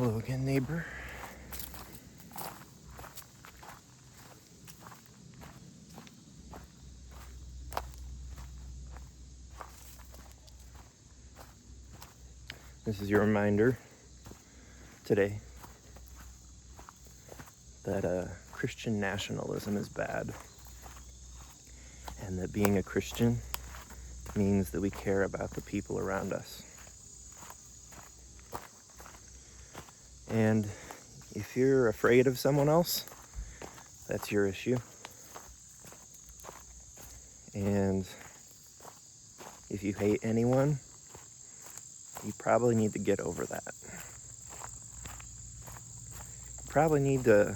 Hello again, neighbor. This is your reminder today that Christian nationalism is bad, and that being a Christian means that we care about the people around us. And if you're afraid of someone else, that's your issue. And if you hate anyone, you probably need to get over that. You probably need to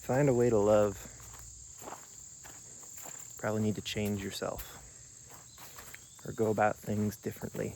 find a way to love. Probably need to change yourself or go about things differently.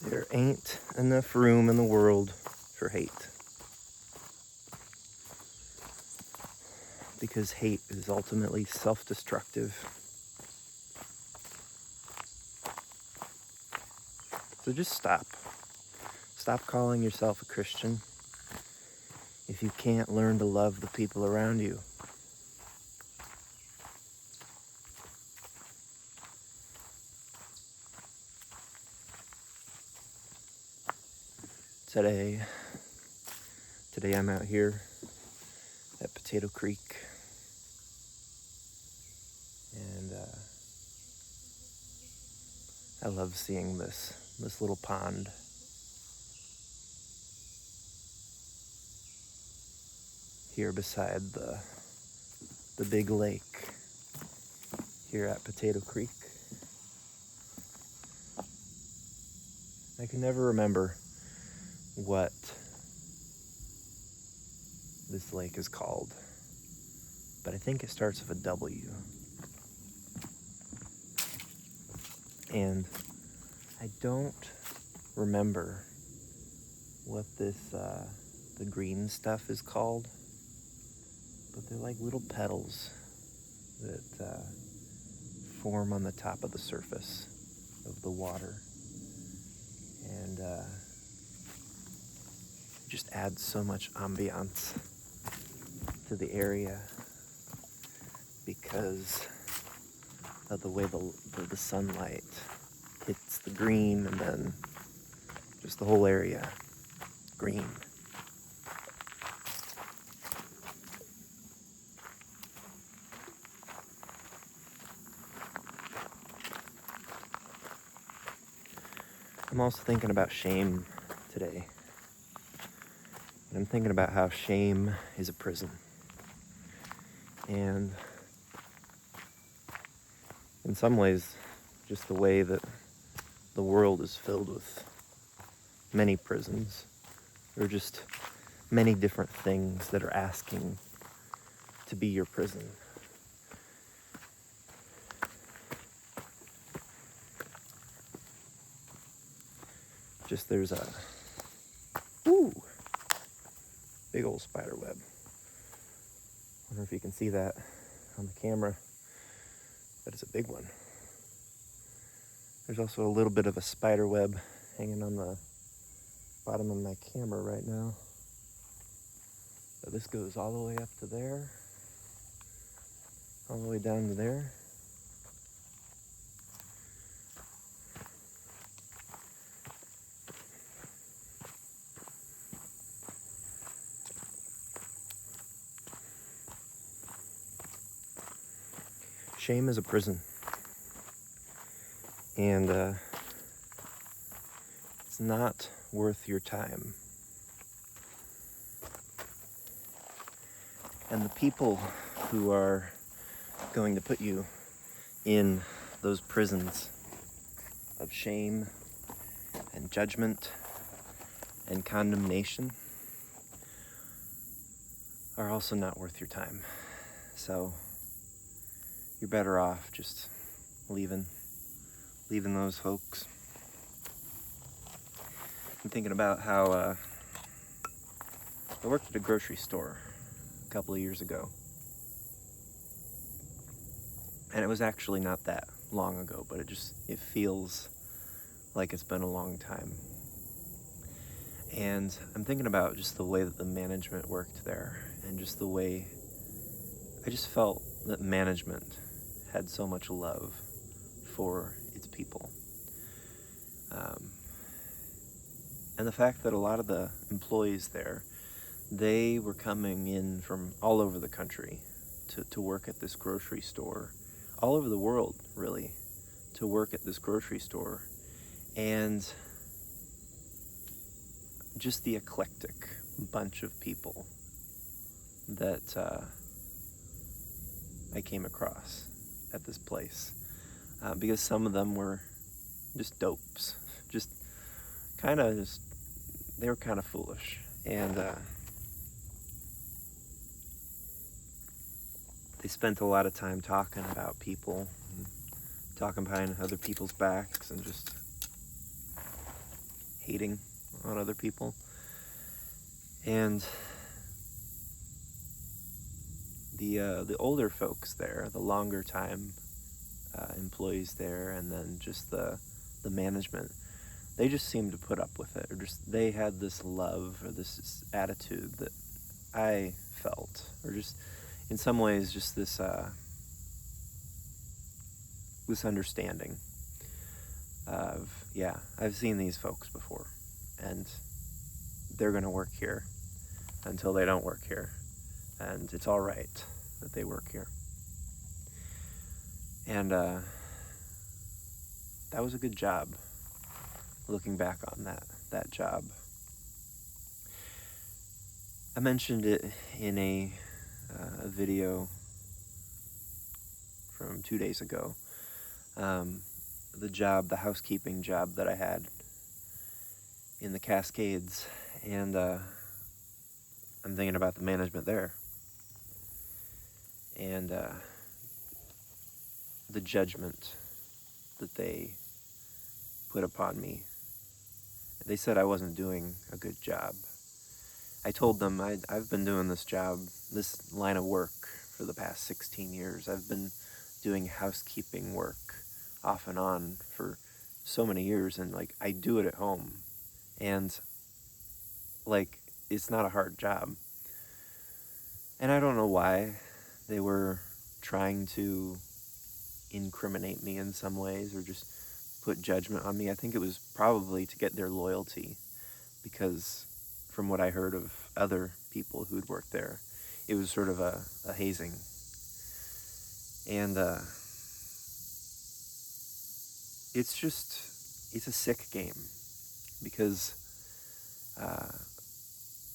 There ain't enough room in the world for hate. Because hate is ultimately self-destructive. So just stop. Stop calling yourself a Christian if you can't learn to love the people around you. Today I'm out here at Potato Creek, and I love seeing this little pond. Here beside the big lake here at Potato Creek. I can never remember what this lake is called, but I think it starts with a W. And I don't remember what this, the green stuff is called, but they're like little petals that form on the top of the surface of the water. And just adds so much ambiance to the area because of the way the sunlight hits the green, and then just the whole area green. I'm also thinking about shame today. And I'm thinking about how shame is a prison. And in some ways, just the way that the world is filled with many prisons. There are just many different things that are asking to be your prison. Just there's a big old spider web. Wonder if you can see that on the camera, but it's a big one. There's also a little bit of a spider web hanging on the bottom of my camera right now. So this goes all the way up to there, all the way down to there. Shame is a prison. And it's not worth your time. And the people who are going to put you in those prisons of shame and judgment and condemnation are also not worth your time. So you're better off just leaving leaving those folks. I'm thinking about how I worked at a grocery store a couple of years ago. And it was actually not that long ago, but it feels like it's been a long time. And I'm thinking about just the way that the management worked there, and just the way I just felt that management had so much love for its people. And the fact that a lot of the employees there, they were coming in from all over the country to work at this grocery store, all over the world, really, to work at this grocery store. And just the eclectic bunch of people that I came across at this place. Because some of them were just dopes, they were kind of foolish. And they spent a lot of time talking about people, and talking behind other people's backs, and just hating on other people. And the older folks there, the longer time employees there, and then just the management, they just seemed to put up with it, or just they had this love or this attitude that I felt, or just in some ways just this understanding of, yeah, I've seen these folks before, and they're gonna work here until they don't work here, and it's all right that they work here. And that was a good job, looking back on that job. I mentioned it in a video from 2 days ago. The housekeeping job that I had in the Cascades, and I'm thinking about the management there, and the judgment that they put upon me. They said I wasn't doing a good job. I told them I've been doing this job, this line of work, for the past 16 years. I've been doing housekeeping work off and on for so many years, and like, I do it at home, and like, it's not a hard job. And I don't know why they were trying to incriminate me in some ways, or just put judgment on me. I think it was probably to get their loyalty, because from what I heard of other people who'd worked there, it was sort of a hazing. And it's a sick game, because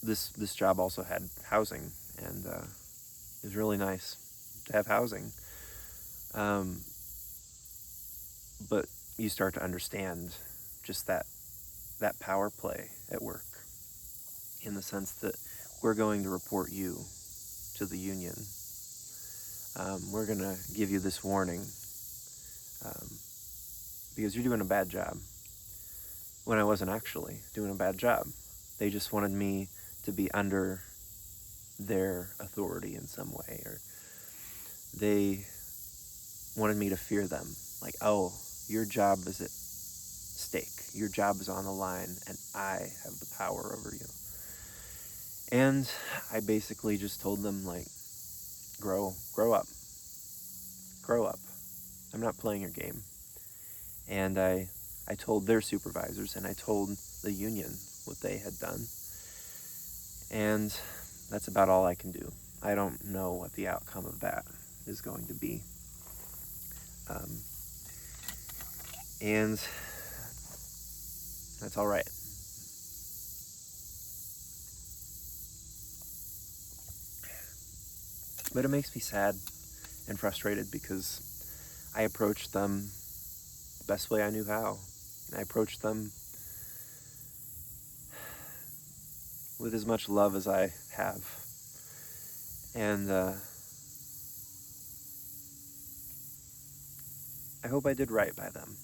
this job also had housing, and it was really nice to have housing. But you start to understand just that power play at work, in the sense that we're going to report you to the union. We're going to give you this warning because you're doing a bad job, when I wasn't actually doing a bad job. They just wanted me to be under their authority in some way, or they wanted me to fear them. Like, oh, your job is at stake. Your job is on the line, and I have the power over you. And I basically just told them, like, grow up. Grow up. I'm not playing your game. And I told their supervisors, and I told the union what they had done. And that's about all I can do. I don't know what the outcome of that is going to be. And that's all right. But it makes me sad and frustrated, because I approached them the best way I knew how. I approached them with as much love as I have. And I hope I did right by them.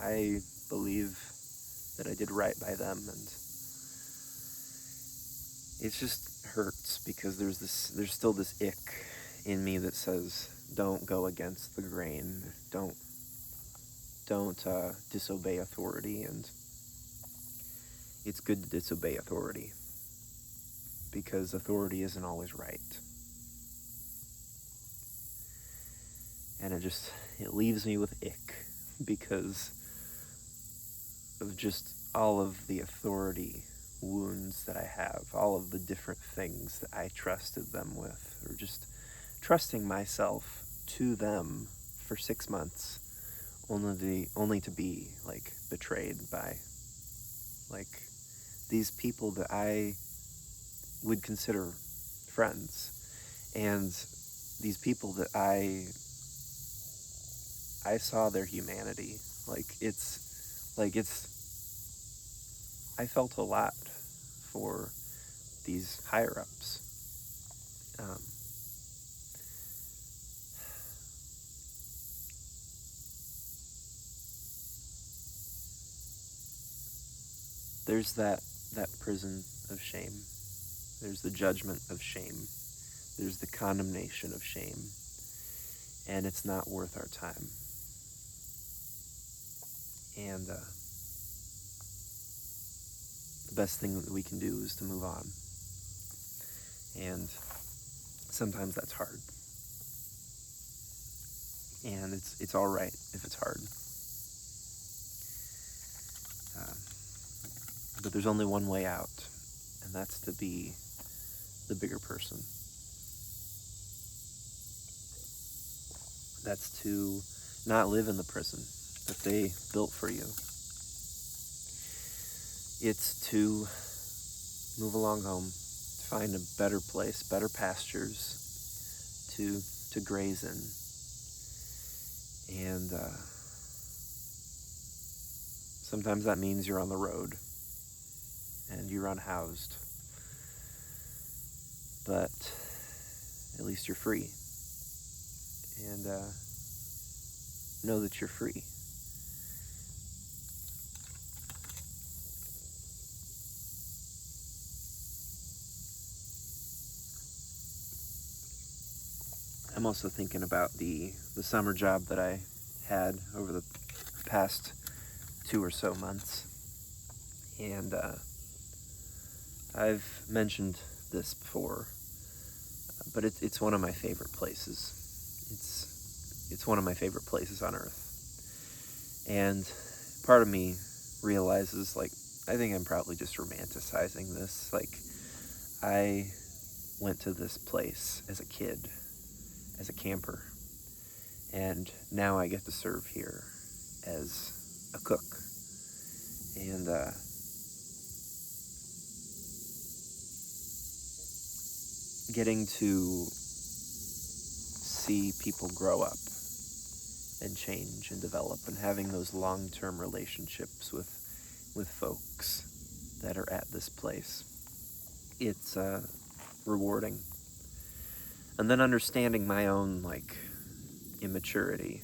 I believe that I did right by them, and it just hurts because there's still this ick in me that says, don't go against the grain, don't disobey authority. And it's good to disobey authority because authority isn't always right. And it leaves me with ick because of just all of the authority wounds that I have, all of the different things that I trusted them with, or just trusting myself to them for 6 months, only to be like betrayed by like these people that I would consider friends, and these people that I saw their humanity. I felt a lot for these higher ups. There's that prison of shame. There's the judgment of shame. There's the condemnation of shame. And it's not worth our time. And the best thing that we can do is to move on. And sometimes that's hard. And it's all right if it's hard. But there's only one way out, and that's to be the bigger person. That's to not live in the prison that they built for you. It's to move along home, to find a better place, better pastures to graze in. And sometimes that means you're on the road and you're unhoused. But at least you're free. And know that you're free. I'm also thinking about the summer job that I had over the past 2 or so months. And I've mentioned this before, but it's one of my favorite places. It's one of my favorite places on earth. And part of me realizes, like, I think I'm probably just romanticizing this. Like, I went to this place as a kid, as a camper, and now I get to serve here as a cook. And getting to see people grow up and change and develop, and having those long-term relationships with folks that are at this place, it's rewarding. And then understanding my own like immaturity,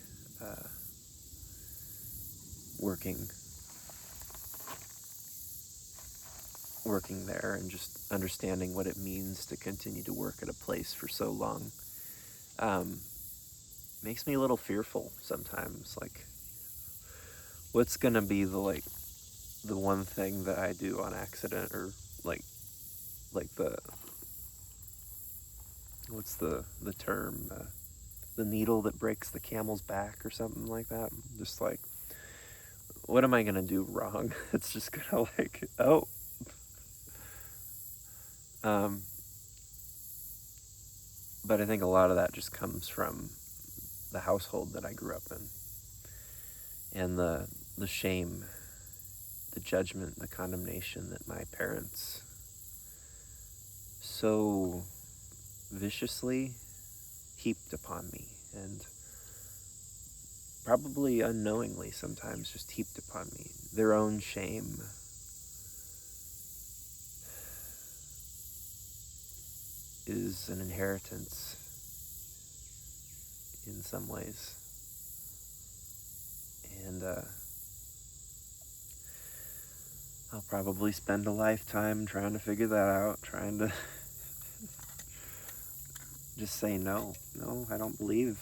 working there, and just understanding what it means to continue to work at a place for so long, makes me a little fearful sometimes. Like, what's gonna be the one thing that I do on accident, or like the what's the term, the needle that breaks the camel's back or something like that. Just like, what am I gonna do wrong? It's just gonna like, oh. But I think a lot of that just comes from the household that I grew up in, and the shame, the judgment, the condemnation that my parents so viciously heaped upon me, and probably unknowingly sometimes just heaped upon me. Their own shame is an inheritance in some ways. And I'll probably spend a lifetime trying to figure that out, trying to just say no. No, I don't believe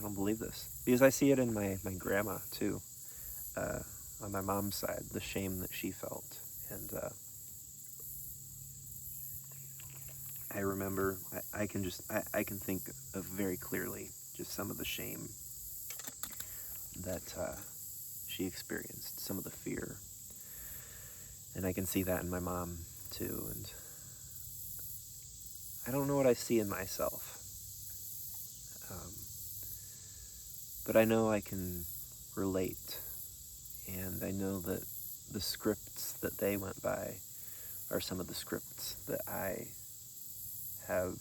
this. Because I see it in my grandma too, uh, on my mom's side, the shame that she felt. And I remember, I can think of very clearly just some of the shame that she experienced, some of the fear. And I can see that in my mom too. And I don't know what I see in myself. Um, but I know I can relate. And I know that the scripts that they went by are some of the scripts that I have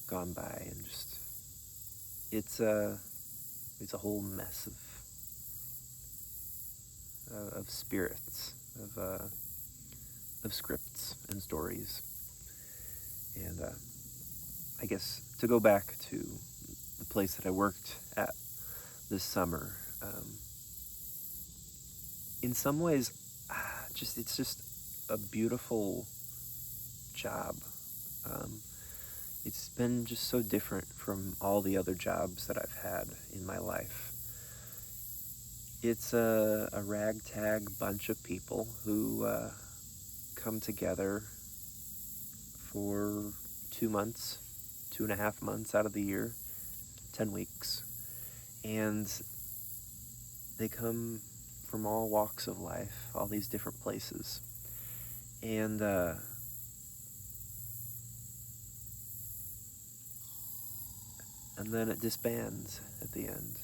gone by. And just, it's a, it's a whole mess of spirits, of scripts and stories. And I guess to go back to the place that I worked at this summer, in some ways, it's just a beautiful job. Um, it's been just so different from all the other jobs that I've had in my life. It's a ragtag bunch of people who come together for 2 months, 2.5 months out of the year, 10 weeks. And they come from all walks of life, all these different places. And then it disbands at the end.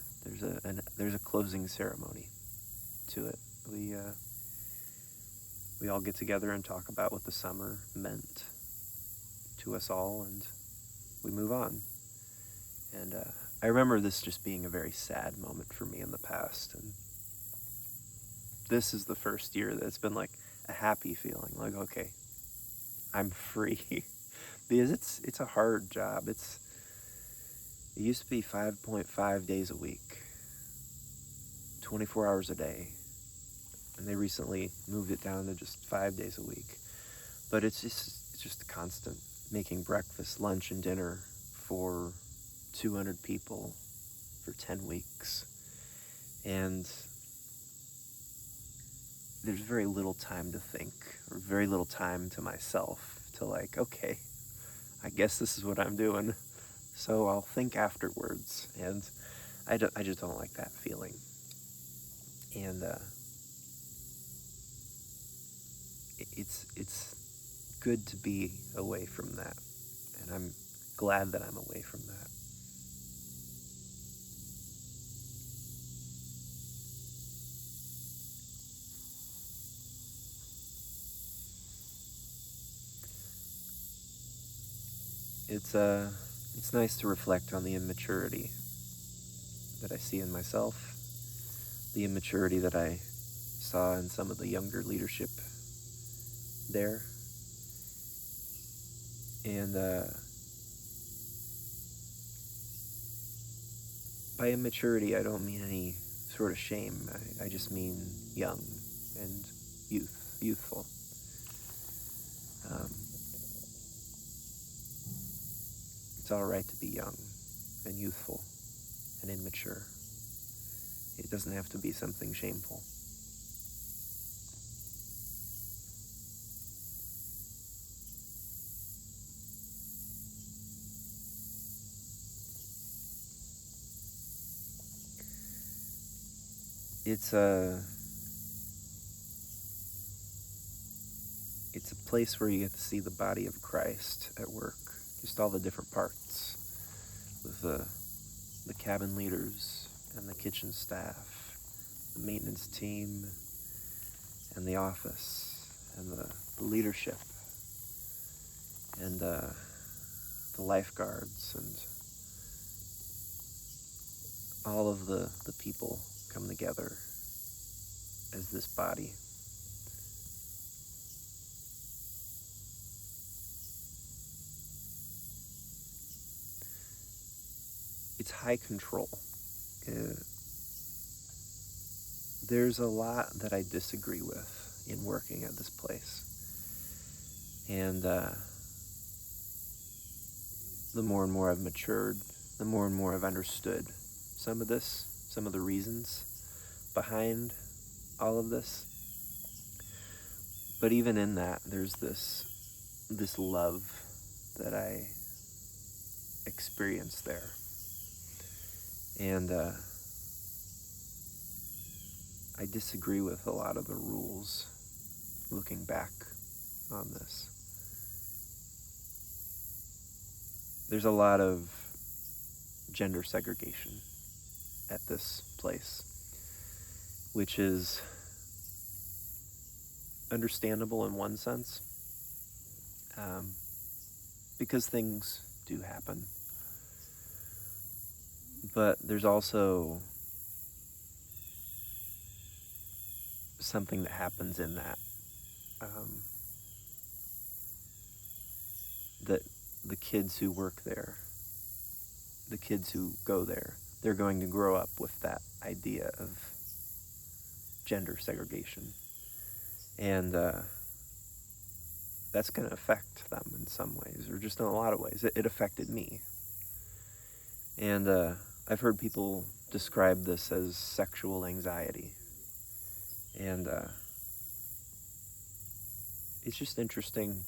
There's a closing ceremony to it. We all get together and talk about what the summer meant to us all, and we move on. And I remember this just being a very sad moment for me in the past. And this is the first year that it's been like a happy feeling, like, okay, I'm free. Because it's a hard job. It used to be 5.5 days a week, 24 hours a day. And they recently moved it down to just 5 days a week. But it's just a constant making breakfast, lunch, and dinner for 200 people for 10 weeks. And there's very little time to think, or very little time to myself to, like, okay, I guess this is what I'm doing. So I'll think afterwards. And I just don't like that feeling. And it's good to be away from that. And I'm glad that I'm away from that. It's nice to reflect on the immaturity that I see in myself, the immaturity that I saw in some of the younger leadership there. And by immaturity, I don't mean any sort of shame. I just mean young and youthful. Um, it's all right to be young and youthful and immature. It doesn't have to be something shameful. It's a it's a place where you get to see the body of Christ at work, just all the different parts, with the cabin leaders and the kitchen staff, the maintenance team, and the office, and the leadership, and the lifeguards, and all of the people come together as this body. It's high control. Uh, there's a lot that I disagree with in working at this place. And the more and more I've matured, the more and more I've understood some of this, some of the reasons behind all of this. But even in that, there's this love that I experience there. And I disagree with a lot of the rules looking back on this. There's a lot of gender segregation at this place, which is understandable in one sense, because things do happen. But there's also something that happens in that, that the kids who work there, the kids who go there, they're going to grow up with that idea of gender segregation. And that's going to affect them in some ways, or just in a lot of ways. It affected me. And I've heard people describe this as sexual anxiety. And it's just interesting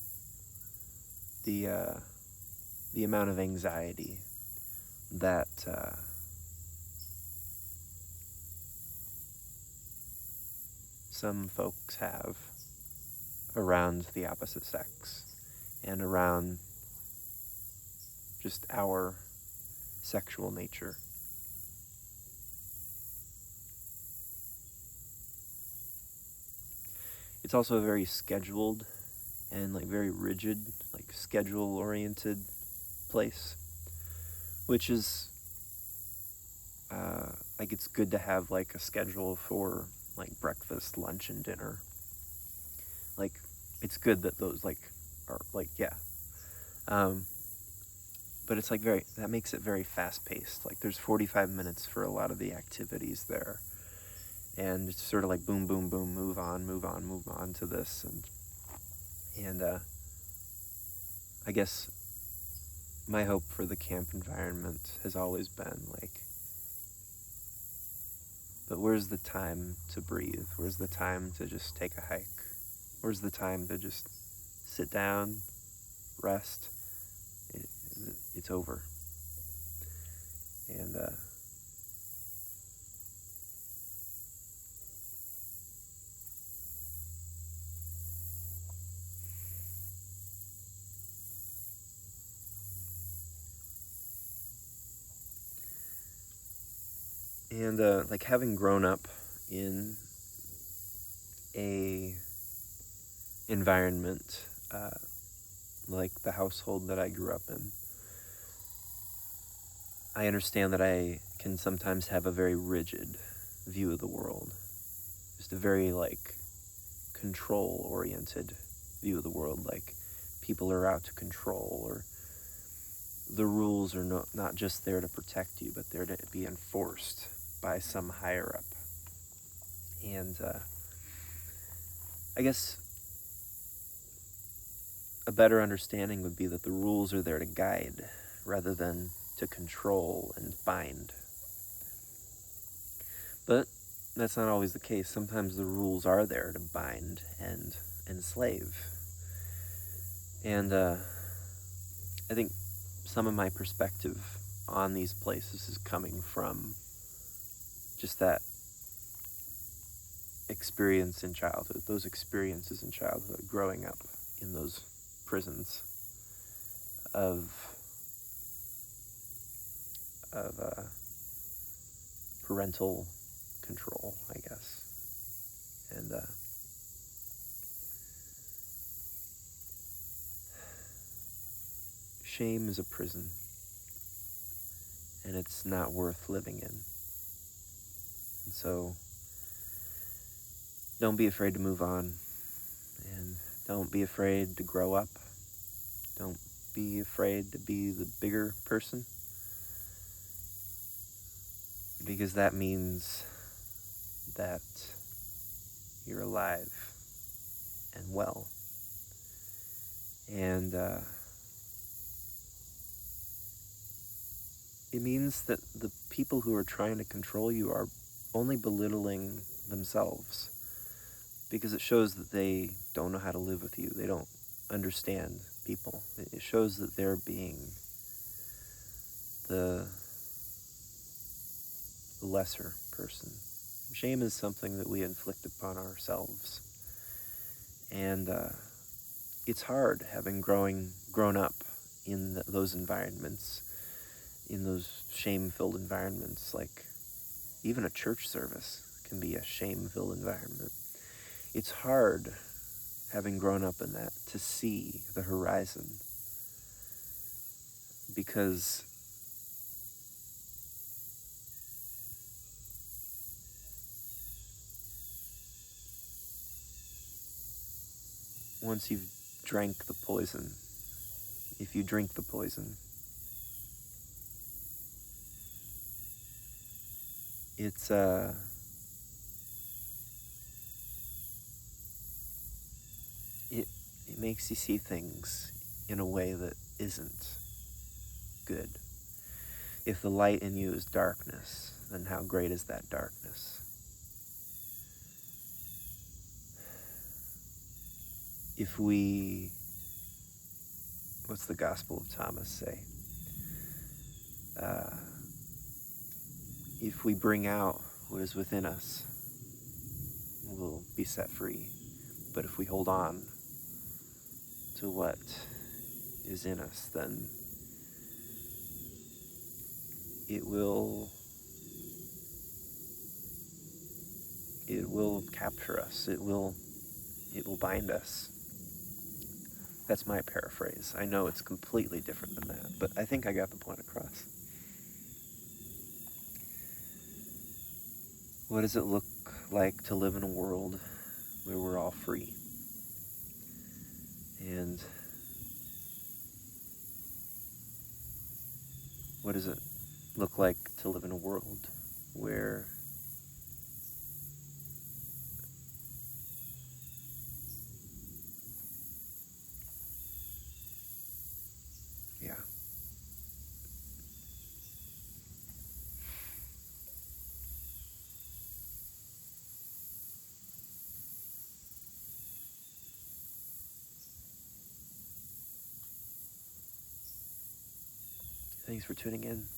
the amount of anxiety that some folks have around the opposite sex and around just our sexual nature. It's also a very scheduled and very rigid, schedule-oriented place, which is it's good to have a schedule for breakfast, lunch, and dinner. It's good that those are yeah. But it's that makes it very fast-paced. There's 45 minutes for a lot of the activities there. And it's sort of boom, boom, boom, move on to this. And I guess my hope for the camp environment has always been but where's the time to breathe? Where's the time to just take a hike? Where's the time to just sit down, rest? It's over. And having grown up in a environment like the household that I grew up in, I understand that I can sometimes have a very rigid view of the world. Just a very control-oriented view of the world, people are out to control, or the rules are not just there to protect you, but they're to be enforced by some higher up. And I guess a better understanding would be that the rules are there to guide rather than to control and bind. But that's not always the case. Sometimes the rules are there to bind and enslave. And I think some of my perspective on these places is coming from just that experience in childhood, those experiences in childhood, growing up in those prisons of parental control, I guess. And shame is a prison, and it's not worth living in. And so don't be afraid to move on, and don't be afraid to grow up. Don't be afraid to be the bigger person, because that means that you're alive and well. And it means that the people who are trying to control you are only belittling themselves, because it shows that they don't know how to live with you. They don't understand people. It shows that they're being the lesser person. Shame is something that we inflict upon ourselves. And it's hard having grown up in those environments, in those shame-filled environments. Like even a church service can be a shame-filled environment. It's hard, having grown up in that, to see the horizon, because once you've drank the poison, if you drink the poison, it's it makes you see things in a way that isn't good. If the light in you is darkness, then how great is that darkness? If we, what's the Gospel of Thomas say? If we bring out what is within us, we'll be set free. But if we hold on to what is in us, then it will capture us. It will bind us. That's my paraphrase. I know it's completely different than that, but I think I got the point across. What does it look like to live in a world where we're all free? And what does it look like to live in a world where yeah. Thanks for tuning in.